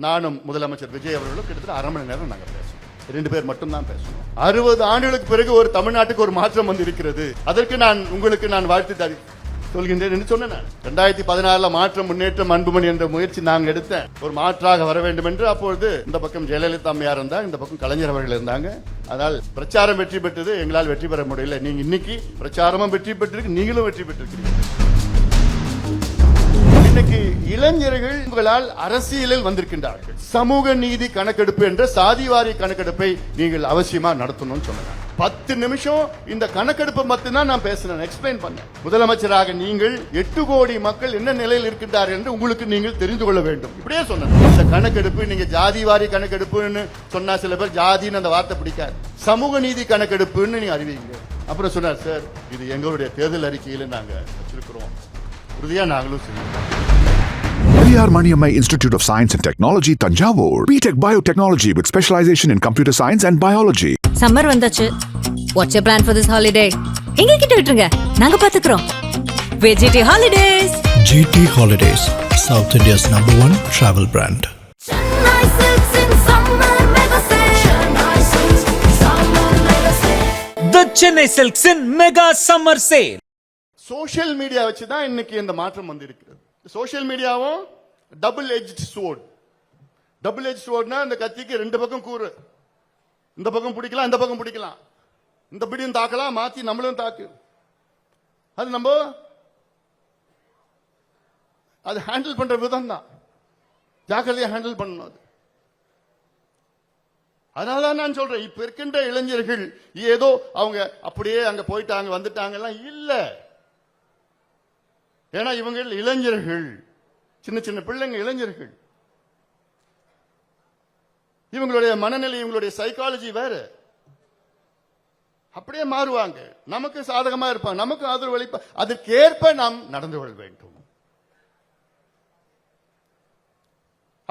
நானும் முதலமைச்சர் விஜய் அவர்களும் கிட்டத்தட்ட அரை மணி நேரம் நாங்கள் பேசணும். 2 பேர் மட்டும் தான் பேசணும். 60 ஆண்டுகளுக்கு பிறகு ஒரு தமிழ்நாட்டுக்கு ஒரு மாற்றம் வந்து இருக்கிறது. அதற்கு உங்களுக்கு நான் வாழ்த்து சொல்கின்றேன் என்று சொன்னேன். 2016 மாற்றம் முன்னேற்றம் அன்புமணி என்ற முயற்சி நாங்கள் எடுத்தேன். ஒரு மாற்றாக வர வேண்டும் என்று. அப்பொழுது இந்த பக்கம் ஜெயலலிதா அம்மையார் இருந்தாங்க, இந்த பக்கம் கலைஞர் அவர்கள் இருந்தாங்க. அதனால் பிரச்சாரம் வெற்றி பெற்றது, எங்களால் வெற்றி பெற முடியல. நீங்க இன்னைக்கு பிரச்சாரமும் வெற்றி பெற்றிருக்கு, நீங்களும் வெற்றி பெற்றிருக்கிறீங்க. இன்னைக்கு இளைஞர்கள் உங்களால் அரசியலில் வந்திருக்கின்றார்கள். சமூக நீதி கணக்கெடுப்பு என்ற சாதிவாரி கணக்கெடுப்பை நீங்கள் அவசியமா நடத்தணும்னு சொன்னாங்க. 10 நிமிஷம் இந்த கணக்கெடுப்பு மட்டும்தான் நான் பேசினேன், எக்ஸ்பிளைன் பண்ணேன். முதலமைச்சராக நீங்கள் 8 கோடி மக்கள் என்ன நிலையில் இருக்கின்றார்கள் என்று உங்களுக்கு நீங்கள் தெரிந்து கொள்ள வேண்டும். இப்படியே சொன்னேன். இந்த கணக்கெடுப்பு நீங்க ஜாதிவாரி கணக்கெடுப்புன்னு சொன்னா சில பேர் ஜாதின்னு அந்த வார்த்தை பிடிக்காது. சமூக நீதி கணக்கெடுப்புன்னு நீங்க அறிவிங்க. அப்புறம் சொன்னார், சார் இது எங்களுடைய தேர்தல் அறிக்கையில நாங்க வச்சிருக்கிறோம், உறுதியா நாங்களும் செய்வோம். Periyar Maniammai Institute of Science and Technology, Tanjavur. B.Tech Biotechnology with specialization in computer science and biology. Summer வந்தாச்சு. What's your plan for this holiday? எங்க கிட்ட விட்டுருங்க, நாங்க பாத்துக்கிறோம். VGT Holidays. GT Holidays, South India's #1 travel brand. Chennai Silks in summer mega sale. Chennai Silks summer mega sale. The Chennai Silks in mega summer sale. Social media வச்சு தான் இன்னைக்கு இந்த மாற்றம் வந்து இருக்கிறது. சோஷியல் மீடியாவும் double edge sword. Double edge ஸ்வோர்ட்னா இந்த கத்திக்கு 2 பக்கம் கூறு. இந்த பக்கம் பிடிக்கலாம், இந்த பக்கம் பிடிக்கலாம். இந்த பிடியும் தாக்கலாம், மாத்தி நம்மளும் தாக்கு. அது நம்ம அது ஹேண்டில் பண்ற விதம் தான், ஜாக்கிரதையா ஹேண்டில் பண்ணணும். அது அதனாலதான் நான் சொல்றேன், இப்ப இருக்கின்ற இளைஞர்கள் ஏதோ அவங்க அப்படியே அங்க போயிட்டாங்க வந்துட்டாங்க எல்லாம் இல்ல. ஏன்னா இவங்க இளைஞர்கள், சின்ன சின்ன பிள்ளைங்க இளைஞர்கள். இவங்களுடைய மனநிலை, இவங்களுடைய சைக்காலஜி வேற. அப்படியே மாறுவாங்க, நமக்கு சாதகமா இருப்பாங்க, நமக்கு ஆதரவு அளிப்ப. அதற்கேற்ப நாம் நடந்து கொள்ள வேண்டும்.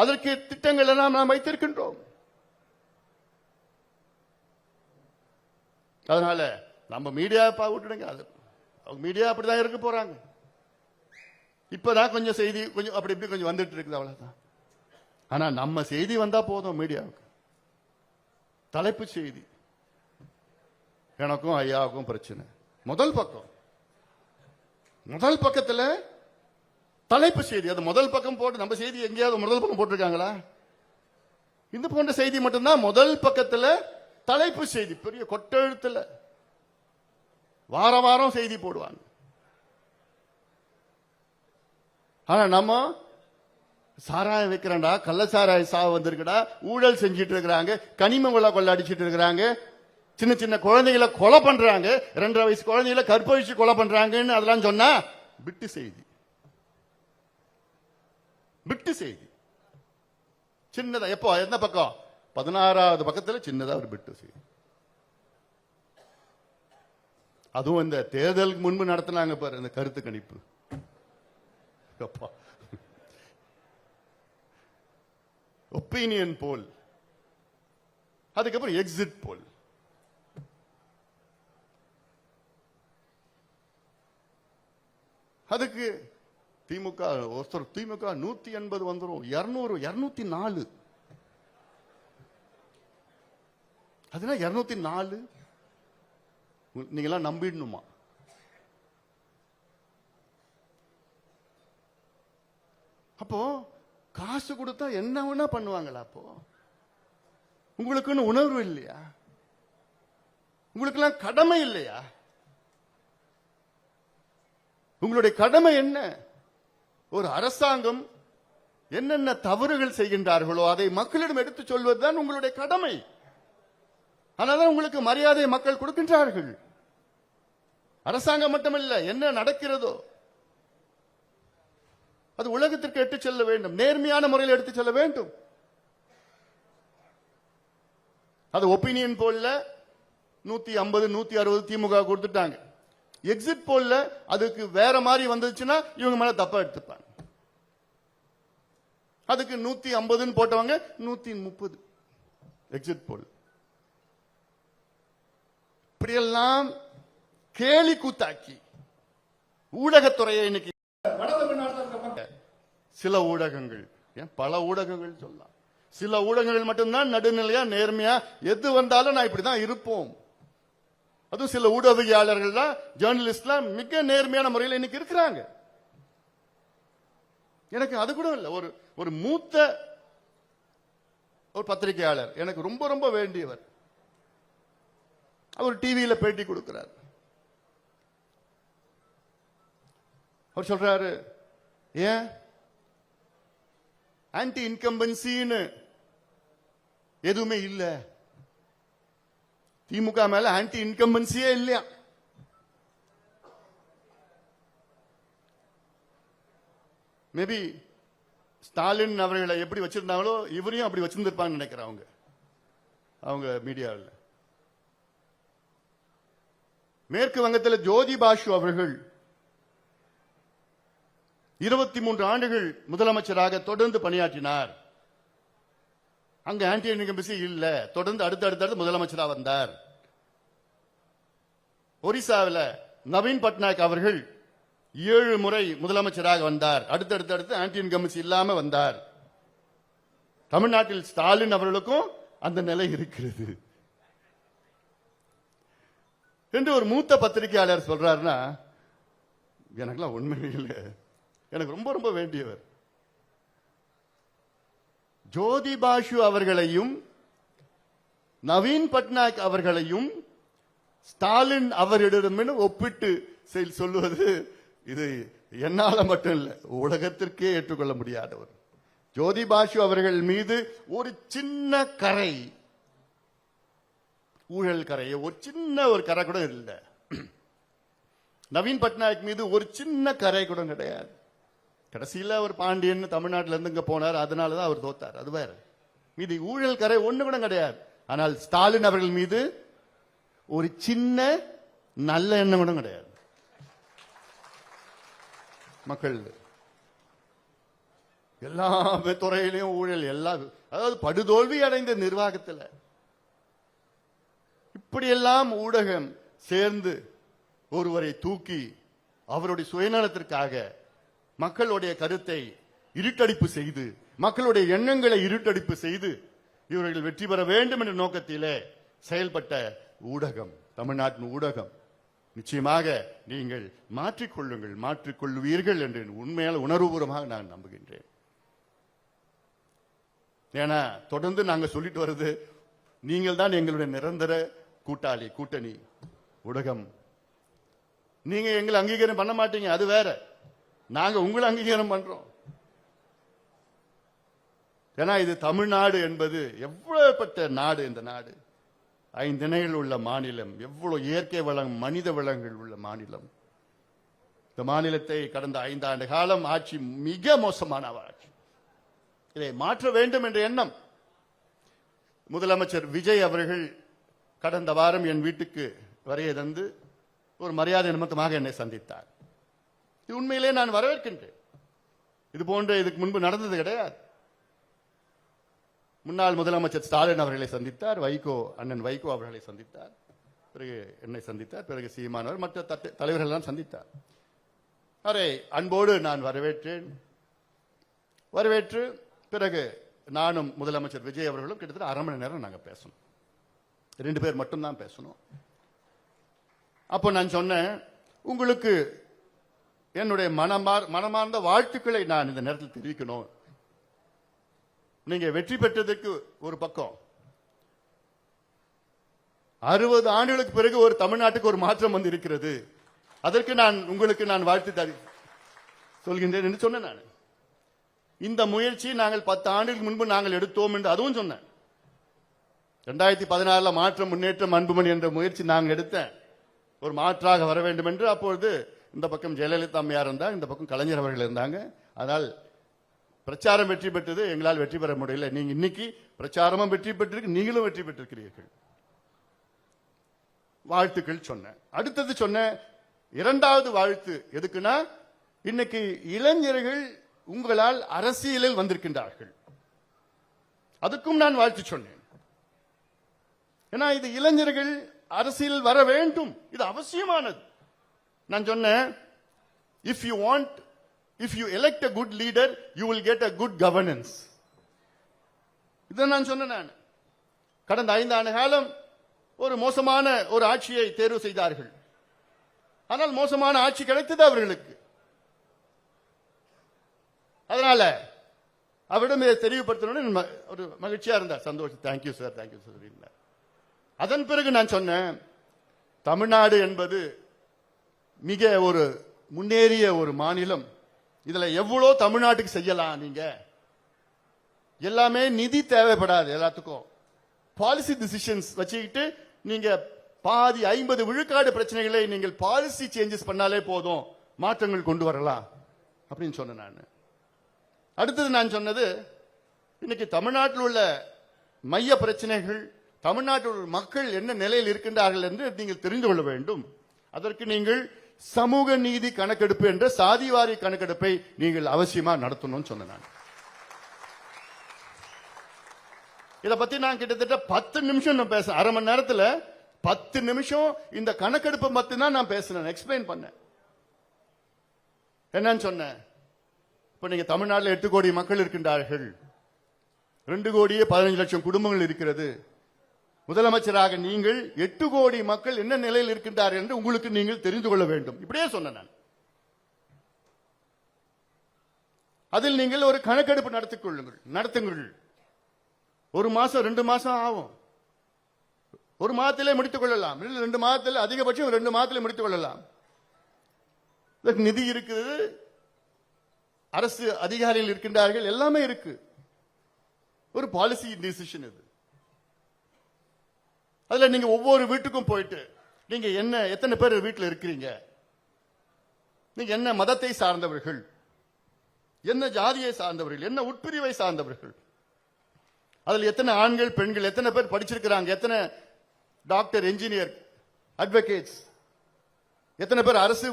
அதற்கு திட்டங்கள் எல்லாம் நாம் வைத்திருக்கின்றோம். அதனால நம்ம மீடியா விட்டுடுங்க. அது மீடியா அப்படிதான் இருக்க போறாங்க. இப்பதான் கொஞ்சம் செய்தி கொஞ்சம் அப்படி இப்படி கொஞ்சம் வந்துட்டு இருக்குது, அவ்வளவுதான். ஆனா நம்ம செய்தி வந்தா போதும். மீடியாவுக்கு தலைப்பு செய்தி, எனக்கும் ஐயாவுக்கும் பிரச்சனை, முதல் பக்கத்துல தலைப்பு செய்தி. அது முதல் பக்கம் போட்டு நம்ம செய்தி எங்கேயாவது முதல் பக்கம் போட்டிருக்காங்களா? இந்த போன்ற செய்தி மட்டும்தான் முதல் பக்கத்துல தலைப்பு செய்தி, பெரிய கொட்டெழுத்துல வார வாரம் செய்தி போடுவாங்க. ஆனா நம்ம சாராயம் வைக்கிறா, கள்ளச்சாராய சாவு வந்திருக்கடா, ஊழல் செஞ்சிட்டு இருக்கிறாங்க, கனிம வள கொள்ள அடிச்சிட்டு இருக்கிறாங்க, சின்ன சின்ன குழந்தைகளை கொலை பண்றாங்க, 2.5 வயசு குழந்தைகளை கற்பழிச்சு கொலை பண்றாங்கன்னு அதெல்லாம் சொன்னா பிட்டு செய்தி. சின்னதா எப்போ எந்த பக்கம் 16வது பக்கத்துல சின்னதா ஒரு பிட்டு செய்தி. அதுவும் இந்த தேர்தலுக்கு முன்பு நடத்தினாங்க பாரு, இந்த கருத்து கணிப்பு. ஒப்பீனியன் போல், அதுக்கப்புறம் எக்ஸிட் போல். அதுக்கு திமுக 180 வந்துரும், 200 204. அதுனா 204 நீங்க எல்லாம் நம்பிடணுமா? அப்போ காசு கொடுத்தா என்ன வேணா பண்ணுவாங்களா? அப்போ உங்களுக்குன்னு உணர்வு இல்லையா? உங்களுக்கெல்லாம் கடமை இல்லையா? உங்களுடைய கடமை என்ன? ஒரு அரசாங்கம் என்னென்ன தவறுகள் செய்கின்றார்களோ அதை மக்களிடம் எடுத்து சொல்வதுதான் உங்களுடைய கடமை. அதனால உங்களுக்கு மரியாதை மக்கள் கொடுக்கின்றார்கள். அரசாங்கம் மட்டுமல்ல, என்ன நடக்கிறதோ அது உலகத்திற்கு எடுத்து செல்ல வேண்டும், நேர்மையான முறையில் எடுத்து செல்ல வேண்டும். அது ஒப்பீனியன் போல்ல 150 160 திமுக கொடுத்துட்டாங்க. எக்ஸிட் போல்ல அதுக்கு வேற மாதிரி வந்துச்சுன்னா இவங்க மேல தப்பா எடுத்துப்பாங்க. அதுக்கு 150 போட்டவங்க 130 எக்ஸிட் போல். இப்படியெல்லாம் கேலி கூத்தாக்கி ஊடகத்துறையை இன்னைக்கு சில ஊடகங்கள் ஏன் பல ஊடகங்கள் சொல்லலாம். சில ஊடகங்கள் மட்டும்தான் நடுநிலையா நேர்மையா எது வந்தாலும் நான் இப்படிதான் இருப்போம். அதுவும் சில ஊடகவியலாளர்கள்லாம் ஜேர்னலிஸ்ட்லாம் மிக நேர்மையான முறையில் இன்னைக்கு இருக்கிறாங்க. எனக்கு அது கூட இல்லை. ஒரு மூத்த ஒரு பத்திரிகையாளர் எனக்கு ரொம்ப ரொம்ப வேண்டியவர். அவர் டிவியில பேட்டி கொடுக்கிறார். அவர் சொல்றாரு, ஏன் ஆன்டி இன்கம்பன்சின்னு எதுவுமே இல்ல, திமுக மேல ஆன்டி இன்கம்பன்சியே இல்லையா. மேபி ஸ்டாலின் அவர்களை எப்படி வச்சிருந்தாங்களோ இவரையும் அப்படி வச்சிருந்திருப்பாங்க நினைக்கிறேன் அவங்க மீடியாவில். மேற்கு வங்கத்தில் ஜோதி பாசு அவர்கள் 23 ஆண்டுகள் முதலமைச்சராக தொடர்ந்து பணியாற்றினார். அங்க ஆன்டி இன்கம்பன்சி இல்ல, தொடர்ந்து அடுத்தடுத்து முதலமைச்சராக வந்தார். ஒரிசாவில் நவீன் பட்நாயக் அவர்கள் 7 முறை முதலமைச்சராக வந்தார். அடுத்தடுத்து ஆன்டி இன்கம்பன்சி இல்லாம வந்தார். தமிழ்நாட்டில் ஸ்டாலின் அவர்களுக்கும் அந்த நிலை இருக்கிறது என்று ஒரு மூத்த பத்திரிகையாளர் சொல்றாருன்னா, எனக்குலாம் உண்மையே இல்லை. எனக்கு ரொம்ப ரொம்ப வேண்டியவர் ஜோதி பாசு அவர்களையும் நவீன் பட்நாயக் அவர்களையும் ஸ்டாலின் அவரிடமிருந்து ஒப்பிட்டு சொல்லுவது இது என்னால மட்டும் இல்ல, உலகத்திற்கே ஏற்றுக்கொள்ள முடியாதவர். ஜோதி பாசு அவர்கள் மீது ஒரு சின்ன கரை, ஊழல் கரை, ஒரு சின்ன ஒரு கரை கூட இல்லை. நவீன் பட்நாயக் மீது ஒரு சின்ன கரை கூட கிடையாது. கடைசியில் அவர் பாண்டியன் தமிழ்நாட்டில இருந்து இங்க போனார், அதனாலதான் அவர் தோத்தார், அது வேற. மீது ஊழல் கரை ஒண்ணு கூட கிடையாது. ஆனால் ஸ்டாலின் அவர்கள் மீது ஒரு சின்ன நல்ல எண்ணம் கூட கிடையாது. மக்கள் எல்லா துறையிலையும் ஊழல், அதாவது படுதோல்வி அடைந்த நிர்வாகத்தில் இப்படியெல்லாம் ஊடகம் சேர்ந்து ஒருவரை தூக்கி அவருடைய சுயநலத்திற்காக மக்களுடைய கருத்தை இருட்டடிப்பு செய்து, மக்களுடைய எண்ணங்களை இருட்டடிப்பு செய்து இவர்கள் வெற்றி பெற வேண்டும் என்ற நோக்கத்திலே செயல்பட்ட ஊடகம் தமிழ்நாட்டின் ஊடகம். நிச்சயமாக நீங்கள் மாற்றிக்கொள்ளுங்கள், மாற்றிக்கொள்வீர்கள் என்று உண்மையால உணர்வுபூர்வமாக நான் நம்புகின்றேன். ஏன்னா தொடர்ந்து நாங்க சொல்லிட்டு வருது, நீங்கள் தான் எங்களுடைய நிரந்தர கூட்டாளி, கூட்டணி ஊடகம். நீங்க எங்களை அங்கீகாரம் பண்ண மாட்டீங்க, அது வேற. நாங்க உங்களை அங்கீகாரம் பண்றோம். ஏன்னா இது தமிழ்நாடு என்பது எவ்வளவுப்பட்ட நாடு. இந்த நாடு 5 திணைகள் உள்ள மாநிலம், எவ்வளவு இயற்கை வளம், மனித வளங்கள் உள்ள மாநிலம். இந்த மாநிலத்தை கடந்த 5 ஆண்டு காலம் ஆட்சி மிக மோசமான ஆட்சி. இதை மாற்ற வேண்டும் என்ற எண்ணம் முதலமைச்சர் விஜய் அவர்கள் கடந்த வாரம் என் வீட்டுக்கு வரைய தந்து ஒரு மரியாதை நிமித்தமாக என்னை சந்தித்தார். இது உண்மையிலே நான் வரவேற்கின்றேன். இது போன்ற இதுக்கு முன்பு நடந்தது கிடையாது. முன்னாள் முதலமைச்சர் ஸ்டாலின் அவர்களை சந்தித்தார், அண்ணன் வைகோ அவர்களை சந்தித்தார், பிறகு என்னை சந்தித்தார், பிறகு சீமானவர், மற்ற தலைவர்கள் எல்லாம் சந்தித்தார். அவரை அன்போடு நான் வரவேற்று பிறகு நானும் முதலமைச்சர் விஜய் அவர்களும் கிட்டத்தட்ட 1/2 மணி நேரம் நாங்க பேசணும். 2 பேர் மட்டும்தான் பேசணும். அப்போ நான் சொன்னேன், உங்களுக்கு என்னுடைய மனமார்ந்த வாழ்த்துக்களை நான் இந்த நேரத்தில் தெரிவிக்கணும். நீங்க வெற்றி பெற்றதற்கு ஒரு பக்கம், 60 ஆண்டுகளுக்கு பிறகு ஒரு தமிழ்நாட்டுக்கு ஒரு மாற்றம் வந்து இருக்கிறது. அதற்கு உங்களுக்கு நான் வாழ்த்து சொல்கின்றேன் என்று சொன்னேன். நான் இந்த முயற்சி நாங்கள் 10 ஆண்டுகளுக்கு முன்பு நாங்கள் எடுத்தோம் என்று அதுவும் சொன்னேன். 2016 மாற்றம், முன்னேற்றம், அன்புமணி என்ற முயற்சி நாங்கள் எடுத்தேன், ஒரு மாற்றாக வர வேண்டும் என்று. அப்பொழுது இந்த பக்கம் ஜெயலலிதா அம்மையார் இருந்தாங்க, இந்த பக்கம் கலைஞர் அவர்கள் இருந்தாங்க. அதனால் பிரச்சாரம் வெற்றி பெற்றது, எங்களால் வெற்றி பெற முடியல. நீங்க இன்னைக்கு பிரச்சாரமும் வெற்றி பெற்றிருக்கு, நீங்களும் வெற்றி பெற்றிருக்கிறீர்கள். வாழ்த்துக்கள் சொன்னேன். அடுத்தது சொன்ன 2வது வாழ்த்து எதுக்குன்னா, இன்னைக்கு இளைஞர்கள் உங்களால் அரசியலில் வந்திருக்கின்றார்கள், அதுக்கும் நான் வாழ்த்து சொன்னேன். ஏன்னா இது இளைஞர்கள் அரசியல் வர வேண்டும், இது அவசியமானது. நான் சொன்னேன், if you want if you elect a good leader you will get a good governance. இதை நான் சொன்னேன். நான் கடந்த 5 ஆண்டு காலம் ஒரு மோசமான ஒரு ஆட்சியை தேர்வு செய்தார்கள். ஆனால் மோசமான ஆட்சி கிடைத்தது அவர்களுக்கு. அதனால அவரிடம் இதை தெளிவுபடுத்தணும்னு ஒரு மகிழ்ச்சியா இருந்தார். சந்தோஷம், தேங்க்யூ சார், தேங்க்யூ சார். அதன் பிறகு நான் சொன்னேன், தமிழ்நாடு என்பது மிக ஒரு முன்னேறிய ஒரு மாநிலம். இதுல எவ்வளவு தமிழ்நாட்டுக்கு செய்யலாம். நீங்க எல்லாமே நிதி தேவைப்படாது. எல்லாத்துக்கும் பாலிசி டிசிஷன்ஸ் வச்சுக்கிட்டு நீங்க பாதி 50 விழுக்காடு பிரச்சனைகளை நீங்கள் பாலிசி சேஞ்சஸ் பண்ணாலே போதும், மாற்றங்கள் கொண்டு வரலாம் அப்படின்னு சொன்னேன் நான். அடுத்தது நான் சொன்னது, இன்னைக்கு தமிழ்நாட்டில் உள்ள மைய பிரச்சனைகள், தமிழ்நாட்டில் உள்ள மக்கள் என்ன நிலையில் இருக்கின்றார்கள் என்று நீங்கள் தெரிந்து கொள்ள வேண்டும். அதற்கு நீங்கள் சமூக நீதி கணக்கெடுப்பு என்ற சாதிவாரி கணக்கெடுப்பை நீங்கள் அவசியமா நடத்தணும்னு சொன்னேன் நான். இத பத்தி நான் கிட்டத்தட்ட 10 நிமிஷம் நான் பேச, அரை மணி நேரத்துல 10 நிமிஷம் இந்த கணக்கெடுப்பை பத்தி தான் நான் பேசினேன், எக்ஸ்பிளைன் பண்ணேன். என்னன்னு சொன்னேன், இப்ப நீங்க தமிழ்நாட்டில் 8 கோடி மக்கள் இருக்கின்றார்கள், 2 கோடியே 15 லட்சம் குடும்பங்கள் இருக்கிறது. முதலமைச்சராக நீங்கள் 8 கோடி மக்கள் என்ன நிலையில் இருக்கின்றார்கள் என்று உங்களுக்கு நீங்கள் தெரிந்து கொள்ள வேண்டும். இப்படியே சொன்னேன் நான். அதில் நீங்கள் ஒரு கணக்கெடுப்பு நடத்துங்கள். 1 மாசம் 2 மாசம் ஆகும். 1 மாதத்திலே முடித்துக் கொள்ளலாம், 2 மாதத்தில், அதிகபட்சம் 2 மாதத்திலே முடித்துக் கொள்ளலாம். நிதி இருக்குது, அரசு அதிகாரிகள் இருக்கின்றார்கள், எல்லாமே இருக்கு. ஒரு பாலிசி டிசிஷன் இது. அதுல நீங்க ஒவ்வொரு வீட்டுக்கும் போயிட்டு நீங்க எத்தனை பேர் வீட்டில் இருக்கிறீங்க, நீங்க என்ன மதத்தை சார்ந்தவர்கள், என்ன ஜாதியை சார்ந்தவர்கள், என்ன உட்பிரிவை சார்ந்தவர்கள், அதுல எத்தனை ஆண்கள் பெண்கள், எத்தனை பேர் படிச்சிருக்கிறாங்க, எத்தனை டாக்டர், என்ஜினியர், அட்வொகேட்ஸ், எத்தனை பேர் அரசு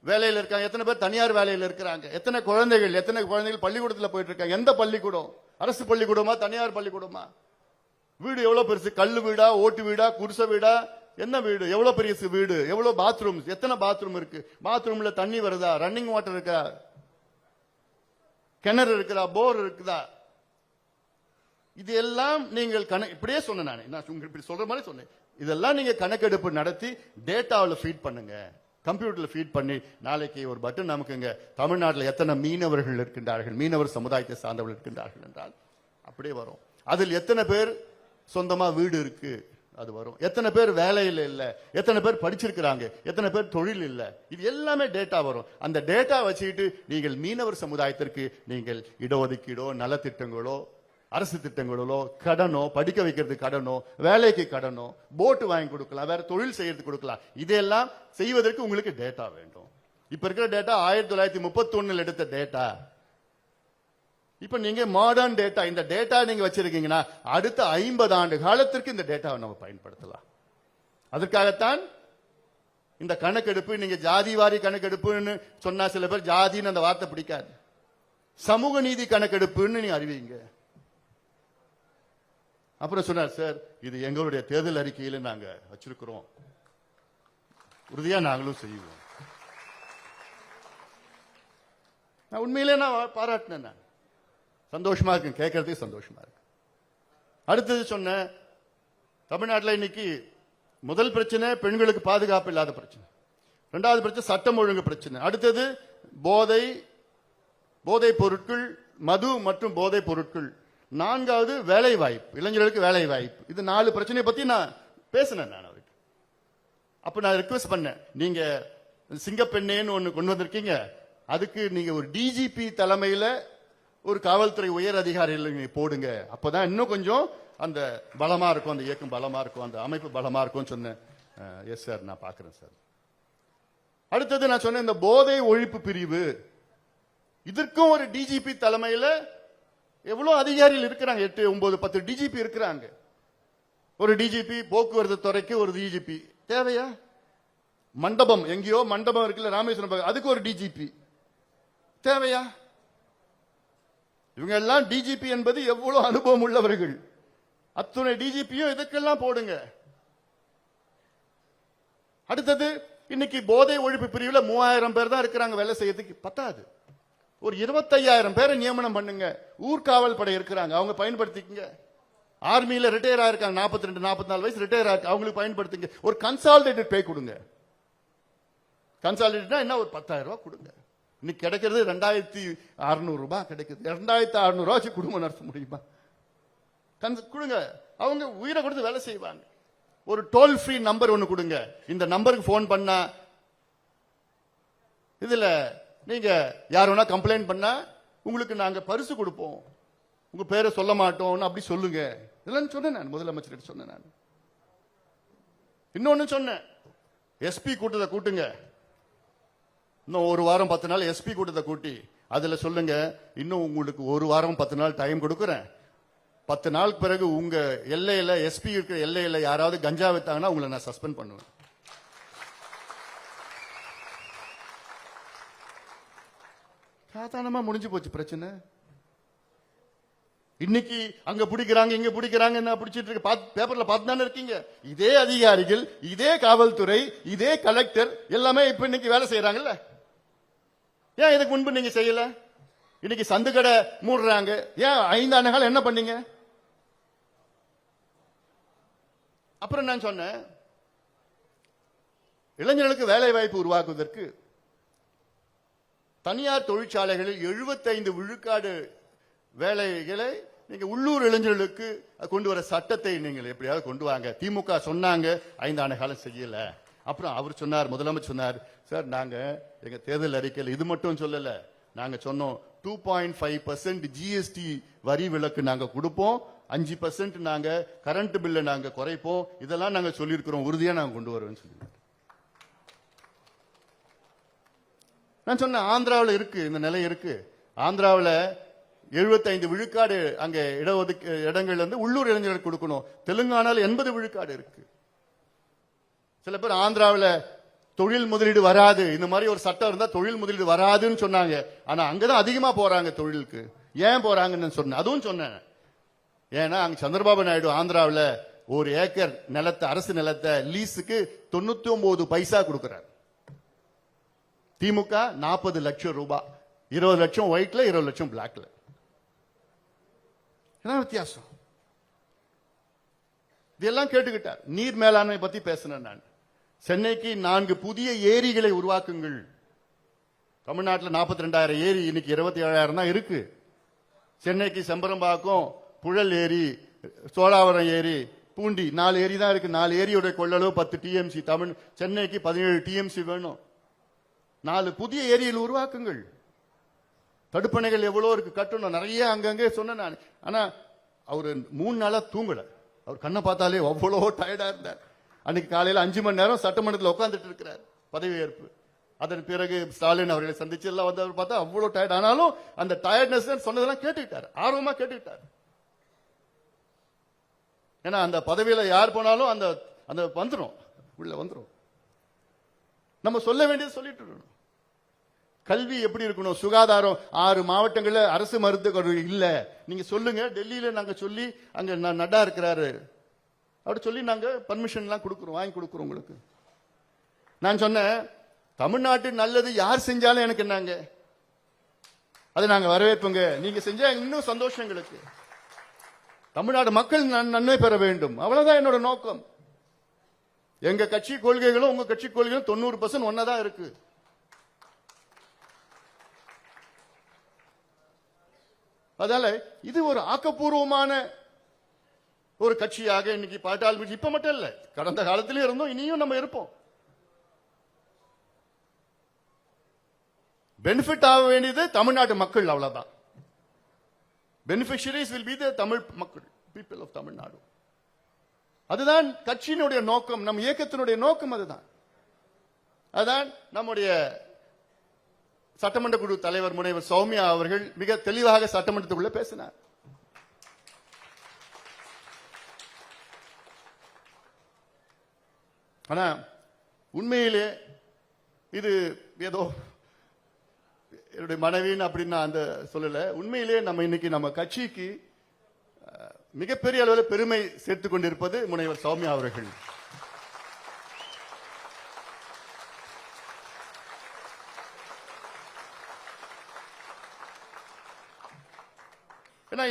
வேலையில் இருக்காங்க, எத்தனை பேர் தனியார் வேலையில் இருக்கிறாங்க, எத்தனை குழந்தைகள் பள்ளிக்கூடத்தில் போயிட்டு இருக்காங்க, எந்த பள்ளிக்கூடம், அரசு பள்ளிக்கூடமா தனியார் பள்ளிக்கூடமா, வீடு எவ்வளவு பெருசு, கல்லு வீடா, ஓட்டு வீடா, குடிசை வீடா, என்ன வீடு, எவ்வளவு பெரிய வீடு, எவ்வளவு பாத்ரூம், எத்தனை பாத்ரூம் இருக்கு, பாத்ரூம்ல தண்ணி வருதா, ரன்னிங் வாட்டர் இருக்கா, கிணறு இருக்குதா, போர் இருக்குதா, இது எல்லாம் நீங்கள் இப்படியே சொன்னேன். நான் இப்படி சொல்ற மாதிரி சொன்னேன். இதெல்லாம் நீங்க கணக்கெடுப்பு நடத்தி டேட்டாவில் ஃபீட் பண்ணுங்க, கம்ப்யூட்டர்ல ஃபீட் பண்ணி, நாளைக்கு ஒரு பட்டன் நமக்குங்க, தமிழ்நாட்டில் எத்தனை மீனவர்கள் இருக்கின்றார்கள், மீனவர் சமுதாயத்தை சார்ந்தவர்கள் இருக்கின்றார்கள் என்றால் அப்படியே வரும். அதில் எத்தனை பேர் சொந்தமா வீடு இருக்கு, அது வரும். எத்தனை பேர் வேலையில் இல்ல, எத்தனை பேர் படிச்சிருக்கிறாங்க, எத்தனை பேர் தொழில் இல்ல, இது எல்லாமே டேட்டா வரும். அந்த டேட்டா வச்சுக்கிட்டு நீங்கள் மீனவர் சமுதாயத்திற்கு நீங்கள் இடஒதுக்கீடோ, நலத்திட்டங்களோ, அரசு திட்டங்களோ, கடனோ, படிக்க வைக்கிறதுக்கு கடனோ, வேலைக்கு கடனோ, போட்டு வாங்கி கொடுக்கலாம், வேற தொழில் செய்யறதுக்கு கொடுக்கலாம். இதெல்லாம் செய்வதற்கு உங்களுக்கு டேட்டா வேண்டும். இப்ப இருக்கிற டேட்டா 1931 எடுத்த டேட்டா. இப்ப நீங்க மாடர்ன் டேட்டா, இந்த டேட்டா நீங்க வச்சிருக்கீங்கன்னா அடுத்த 50 ஆண்டு காலத்திற்கு இந்த டேட்டாவை நம்ம பயன்படுத்தலாம். அதற்காகத்தான் இந்த கணக்கெடுப்பு. நீங்க ஜாதிவாரி கணக்கெடுப்புன்னு சொன்னா சில பேர் ஜாதின்னு அந்த வார்த்தை பிடிக்காது. சமூக நீதி கணக்கெடுப்புன்னு நீங்க அறிவிங்க. அப்புறம் சொன்னார், சார் இது எங்களுடைய தேர்தல் அறிக்கையில நாங்க வச்சிருக்கிறோம், உறுதியா நாங்களும் செய்வோம். நான் உண்மையிலே நான் பாராட்டினேன். நான் சந்தோஷமா இருக்கு, கேட்கறதுக்கு சந்தோஷமா இருக்கு. அடுத்தது சொன்ன, தமிழ்நாட்டில் இன்னைக்கு முதல் பிரச்சனை பெண்களுக்கு பாதுகாப்பு இல்லாத பிரச்சனை, 2வது பிரச்சனை சட்டம் ஒழுங்கு பிரச்சனை, அடுத்தது போதை பொருட்கள், மது மற்றும் போதை பொருட்கள், 4வது வேலை வாய்ப்பு, இளைஞர்களுக்கு வேலை வாய்ப்பு. இது 4 பிரச்சனை பத்தி நான் பேசினேன். நான் அவருக்கு அப்ப நான் ரிக்வெஸ்ட் பண்ணேன், நீங்க சிங்கப்பெண்ணேன்னு ஒண்ணு கொண்டு வந்திருக்கீங்க, அதுக்கு நீங்க ஒரு டிஜிபி தலைமையில ஒரு காவல்துறை உயர் அதிகாரிகள் நீங்க போடுங்க, அப்பதான் இன்னும் கொஞ்சம் அந்த பலமா இருக்கும், அந்த இயக்கம் பலமா இருக்கும், அந்த அமைப்பு பலமா இருக்கும் சொன்னேன். எஸ் சார், நான் பாக்குறேன் சார். அடுத்தது நான் சொன்னேன், இந்த போதை ஒழிப்பு பிரிவு, இதற்கும் ஒரு டிஜிபி தலைமையில எவ்வளவு அதிகாரிகள் இருக்கிறாங்க, 8, 9, 10 டிஜிபி இருக்கிறாங்க. ஒரு டிஜிபி போக்குவரத்து துறைக்கு ஒரு டிஜிபி தேவையா? மண்டபம் எங்கேயோ மண்டபம் இருக்குல்ல, ராமேஸ்வரம், அதுக்கு ஒரு டிஜிபி தேவையா? இவங்க எல்லாம் டிஜிபி என்பது எவ்வளவு அனுபவம் உள்ளவர்கள், அத்துணை டிஜிபியும் இதுக்கெல்லாம் போடுங்க. அடுத்தது, இன்னைக்கு போதை ஒழிப்பு பிரிவுல 3000 பேர் தான் இருக்கிறாங்க, வேலை செய்யறதுக்கு பத்தாது. ஒரு 25,000 பேரை நியமனம் பண்ணுங்க. ஊர்காவல் படை இருக்கிறாங்க, அவங்க பயன்படுத்திக்கங்க. ஆர்மியில ரிட்டையர் ஆயிருக்காங்க, 42 44 வயசு ரிட்டையர் ஆயிருக்கு, அவங்களுக்கு பயன்படுத்துங்க. ஒரு கன்சாலிடேட்டட் பே கொடுங்க. கன்சாலிடேட்னா என்ன, ஒரு 10,000 ரூபாய் கொடுங்க. இன்னைக்கு கிடைக்கிறது 2,600 ரூபாய் கிடைக்குது. 2,600 ரூபாய் வச்சு குடும்பம் நடத்த முடியுமா? கொடுங்க. அவங்க உயிரை கொடுத்து வேலை செய்வாங்க. ஒரு டோல் ஃப்ரீ நம்பர் ஒன்னு கொடுங்க. இந்த நம்பருக்கு போன் பண்ணா, இதுல நீங்க யார் வேணா கம்ப்ளைண்ட் பண்ணா உங்களுக்கு நாங்க பரிசு கொடுப்போம், உங்க பேரை சொல்ல மாட்டோம்னு அப்படி சொல்லுங்க. இதெல்லாம் சொன்னேன் நான், முதலமைச்சர் சொன்னேன் நான். இன்னொன்னு சொன்னேன், எஸ்பி கூட்டத்தை கூட்டுங்க. இன்னும் ஒரு வாரம் 10 நாள் எஸ்பி கூட்டத்தை கூட்டி அதுல சொல்லுங்க, இன்னும் உங்களுக்கு ஒரு வாரம் 10 நாள் டைம் கொடுக்குறேன். 10 நாளுக்கு பிறகு உங்க எல்லையில, எஸ்பி இருக்கிற எல்லையில யாராவது கஞ்சா வித்தாங்கன்னா உங்களை நான் சஸ்பெண்ட் பண்ணுவேன். சாதாரணமா முடிஞ்சு போச்சு பிரச்சனை. இன்னைக்கு அங்க பிடிக்கிறாங்க, இங்க பிடிக்கிறாங்க, என்ன பிடிச்சிட்டு இருக்கு, பேப்பர்ல பார்த்து தானே இருக்கீங்க. இதே அதிகாரிகள், இதே காவல்துறை, இதே கலெக்டர் எல்லாமே இப்ப இன்னைக்கு வேலை செய்யறாங்கல்ல. ஏன் இதுக்கு முன்பு நீங்க செய்யல? இன்னைக்கு சந்து கடை மூடுறாங்க, ஏன் 5 ஆண்டு காலம் என்ன பண்ணீங்க? அப்புறம் நான் சொன்னேன், இளைஞர்களுக்கு வேலை வாய்ப்பு உருவாக்குவதற்கு தனியார் தொழிற்சாலைகளில் 75 விழுக்காடு வேலைகளை நீங்க உள்ளூர் இளைஞர்களுக்கு கொண்டு வர சட்டத்தை நீங்கள் எப்படியாவது கொண்டு வாங்க. திமுக சொன்னாங்க, 5 ஆண்டு காலம் செய்யல. அப்புறம் அவர் சொன்னார், முதலமைச்சர் சொன்னார், சார் நாங்க எங்க தேர்தல் அறிக்கையில் இது மட்டும் சொல்லல, நாங்க சொன்னோம் 2.5% ஜிஎஸ்டி வரி விலக்கு நாங்க கொடுப்போம், 5% நாங்க கரண்ட் பில்லை நாங்க குறைப்போம், இதெல்லாம் நாங்க சொல்லியிருக்கிறோம், உறுதியா நாங்க கொண்டு வருவோம் சொல்லி. நான் சொன்னேன், ஆந்திராவில் இருக்கு இந்த நிலை இருக்கு. ஆந்திராவில் 75 விழுக்காடு அங்க இடங்கள் வந்து உள்ளூர் இளைஞர்களுக்கு கொடுக்கணும். தெலுங்கானால 80 விழுக்காடு இருக்கு. சில பேர் ஆந்திராவில் தொழில் முதலீடு வராது, இந்த மாதிரி ஒரு சட்டம் இருந்தா தொழில் முதலீடு வராதுன்னு சொன்னாங்க. ஆனா அங்கதான் அதிகமா போறாங்க தொழிலுக்கு. ஏன் போறாங்கன்னு சொன்னேன், அதுவும் சொன்னேன். ஏன்னா அங்க சந்திரபாபு நாயுடு ஆந்திராவில் 1 ஏக்கர் நிலத்தை, அரசு நிலத்தை லீஸுக்கு 99 பைசா கொடுக்கிறார். திமுக 40 லட்சம் ரூபாய், 20 லட்சம் ஒயிட்ல, 20 லட்சம் பிளாக்ல. என்ன வித்தியாசம்? இதெல்லாம் கேட்டுக்கிட்டார். நீர் மேலாண்மை பத்தி பேசினேன் நான். சென்னைக்கு 4 புதிய ஏரிகளை உருவாக்குங்கள். தமிழ்நாட்டில் 42,000 ஏரி, இன்னைக்கு 27,000 தான் இருக்கு. சென்னைக்கு செம்பரம்பாக்கம், புழல் ஏரி, சோழாவரம் ஏரி, பூண்டி 4 ஏரி தான் இருக்கு. 4 ஏரியோட கொள்ளளவு 10 டிஎம்சி. சென்னைக்கு 17 டிஎம்சி வேணும். 4 புதிய ஏரியில் உருவாக்குங்கள். தடுப்பணைகள் எவ்வளவு இருக்கு, கட்டணும். நிறைய அங்கங்கே சொன்னேன் நான். ஆனா அவர் 3 நாளா தூங்கல. அவர் கண்ணை பார்த்தாலே அவ்வளோ டயர்டா இருந்தார். அன்னைக்கு காலையில 5 மணி நேரம் சட்டமன்றத்தில் உட்கார்ந்துட்டு இருக்கிறார் பதவியேற்பு. அதன் பிறகு ஸ்டாலின் அவர்களை சந்திச்சு எல்லாம் வந்து அவர் பார்த்தா அவ்வளவு டயர்ட். ஆனாலும் அந்த டயர்ட்னஸ் சொன்னதெல்லாம் கேட்டுக்கிட்டார், ஆர்வமா கேட்டுக்கிட்டார். ஏன்னா அந்த பதவியில யார் போனாலும் அந்த அந்த வந்துடும், உள்ள வந்துடும். நம்ம சொல்ல வேண்டியது சொல்லிட்டு இருக்கணும். கல்வி எப்படி இருக்கணும், சுகாதாரம் 6 மாவட்டங்களில் அரசு மருத்துவ இல்ல, நீங்க சொல்லுங்க. டெல்லியில நாங்க சொல்லி, அங்க நட்டா இருக்கிறாரு அப்படி சொல்லி நாங்க பர்மிஷன் எல்லாம் கொடுக்கிறோம், வாங்கி கொடுக்கிறோம் உங்களுக்கு. நான் சொன்னேன், தமிழ்நாட்டு நல்லது யார் செஞ்சாலும் எனக்கு என்னங்க, அதை நாங்க வரவேற்போங்க. நீங்க செஞ்சா இன்னும் சந்தோஷம் எங்களுக்கு. தமிழ்நாடு மக்கள் நன்மை பெற வேண்டும், அவ்வளவுதான் என்னோட நோக்கம். எங்க கட்சி கொள்கைகளும் உங்க கட்சி கொள்கைகளும் 90% ஒன்னதான் இருக்கு. அதனால இது ஒரு ஆக்கப்பூர்வமான ஒரு கட்சியாக இன்னைக்கு பாட்டாளி இப்ப மட்டும் இல்ல, கடந்த காலத்திலே இருந்தோம், இனியும் நம்ம இருப்போம். பெனிஃபிட் ஆக வேண்டியது தமிழ்நாட்டு மக்கள், அவ்வளவுதான். Beneficiaries will be the Tamil மக்கள், பீப்பிள் ஆஃப் தமிழ்நாடு. அதுதான் கட்சியினுடைய நோக்கம், நம் இயக்கத்தினுடைய நோக்கம் அதுதான். அதான் நம்முடைய சட்டமன்ற குழு தலைவர் முனைவர் சௌமியா அவர்கள் மிக தெளிவாக சட்டமன்றத்துக்குள்ள பேசினார். ஆனா உண்மையிலே இது ஏதோ என்னுடைய மனைவின்னு அப்படின்னு நான் அந்த சொல்லல. உண்மையிலே நம்ம இன்னைக்கு நம்ம கட்சிக்கு மிகப்பெரிய அளவில் பெருமை சேர்த்துக் கொண்டிருப்பது முனைவர் சௌமியா அவர்கள்.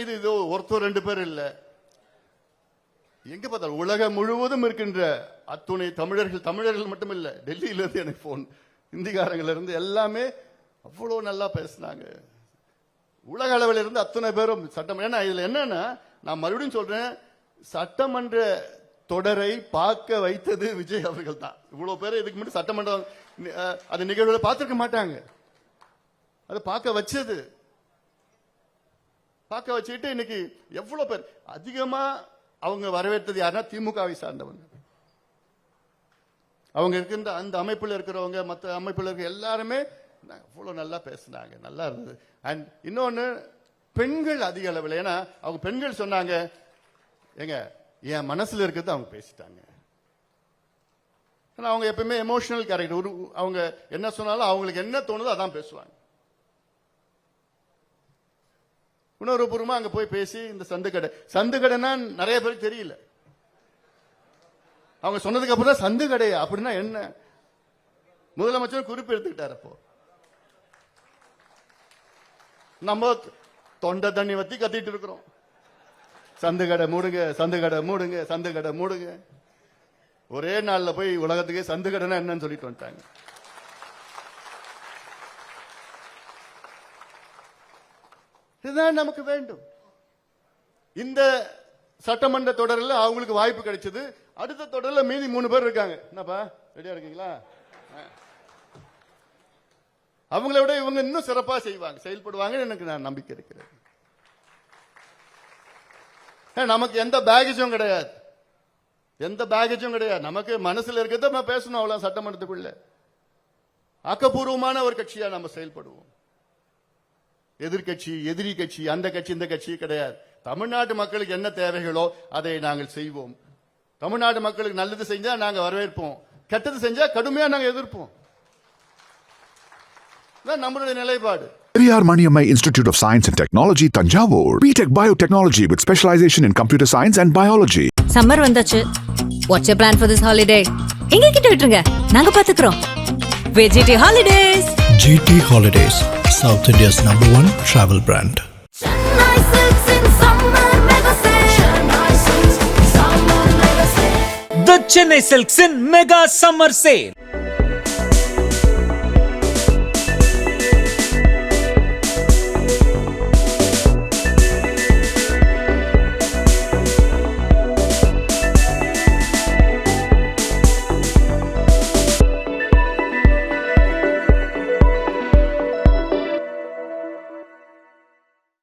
இது ஒருத்தர் ரெண்டு பேர் இல்ல, எங்க பார்த்தாலும் உலகம் முழுவதும் இருக்கின்ற அத்துணை தமிழர்கள் மட்டும் இல்ல, டெல்லியில இருந்து எனக்கு போன், இந்திக்காரங்கள்ல இருந்து எல்லாமே அவ்வளவு நல்லா பேசினாங்க. உலக அளவில் இருந்து அத்தனை பேரும் சட்டம். ஏன்னா இதுல என்னன்னா, நான் மறுபடியும் சொல்றேன், சட்டமன்ற தொடரை பார்க்க வைத்தது விஜய் அவர்கள் தான். இவ்வளவு பேர் இதுக்கு முன்னாடி சட்டமன்றம் அது நிகழ்வுல பார்த்திருக்க மாட்டாங்க. அது பார்க்க வச்சது, பார்க்க வச்சுட்டு இன்னைக்கு எவ்வளவு பேர் அதிகமா அவங்க வரவேற்றது யாருன்னா திமுகவை சார்ந்தவங்க. அவங்க இருக்கின்ற அந்த அமைப்புல இருக்கிறவங்க, மற்ற அமைப்புல இருக்க எல்லாருமே அவ்வளவு நல்லா பேசினாங்க, நல்லா இருந்தது. அண்ட் இன்னொன்னு, பெண்கள் அதிக அளவில், ஏன்னா அவங்க பெண்கள் சொன்னாங்க, எங்க என் மனசுல இருக்கிறது அவங்க பேசிட்டாங்க. அவங்க எப்பவுமே எமோஷனல் கேரக்டர், அவங்க என்ன சொன்னாலும் அவங்களுக்கு என்ன தோணுதோ அதான் பேசுவாங்க. உணர்வுபூர்வமா அங்க போய் பேசி, இந்த சந்துக்கடைனா நிறைய பேருக்கு தெரியல. அவங்க சொன்னதுக்கு அப்புறம் தான் சந்துக்கடை அப்படின்னா என்ன முதலமைச்சர் குறிப்பு எடுத்துக்கிட்டார். அப்போ நம்ம தொண்டை தண்ணி வத்தி கத்திட்டு இருக்கிறோம், சந்துக்கடை மூடுங்க, சந்துக்கடை மூடுங்க, சந்துக்கடை மூடுங்க. ஒரே நாள்ல போய் உலகத்துக்கே சந்துக்கடைனா என்னன்னு சொல்லிட்டு வந்துட்டாங்க. இதுதான் நமக்கு வேண்டும். இந்த சட்டமன்ற தொடரில் அவங்களுக்கு வாய்ப்பு கிடைச்சது. அடுத்த தொடரில் மீதி 3 பேர் இருக்காங்க. என்னப்பா ரெடியா இருக்கீங்களா? அவங்கள விட இவங்க இன்னும் சிறப்பா செய்வாங்க, செயல்படுவாங்க, எனக்கு நான் நம்பிக்கை இருக்கிறேன். நமக்கு எந்த பேகேஜும் கிடையாது, எந்த பேகேஜும் கிடையாது. நமக்கு மனசுல இருக்கிறத நம்ம பேசணும், அவ்வளவு. சட்டமன்றத்துக்குள்ள ஆக்கப்பூர்வமான ஒரு கட்சியா நம்ம செயல்படுவோம். எதிர்கட்சி, எதிரி கட்சி, அந்த கட்சி, இந்த கட்சி கிடையாது. தமிழ்நாட்டு மக்களுக்கு என்ன தேவைகளோ அதை நாங்கள் செய்வோம். தமிழ்நாட்டு மக்களுக்கு நல்லது செஞ்சா நாங்க வரவேற்போம், கெட்டது செஞ்சா கடுமையா நாங்க எதிர்ப்போம். நம்மளுடைய நிலைப்பாடு. Periyar Maniammai Institute of Science and Technology, Tanjavur. BTech Biotechnology with specialization in computer science and biology. Summer வந்தாச்சு. What's your plan for this holiday? எங்க கிட்ட விட்டுருங்க, நாங்க பாத்துக்கிறோம். வெஜிடி holidays. GT Holidays, South India's #1 travel brand. Chennai Silks in summer mega sale. Chennai Silks summer mega sale. The Chennai Silks in Mega Summer Sale.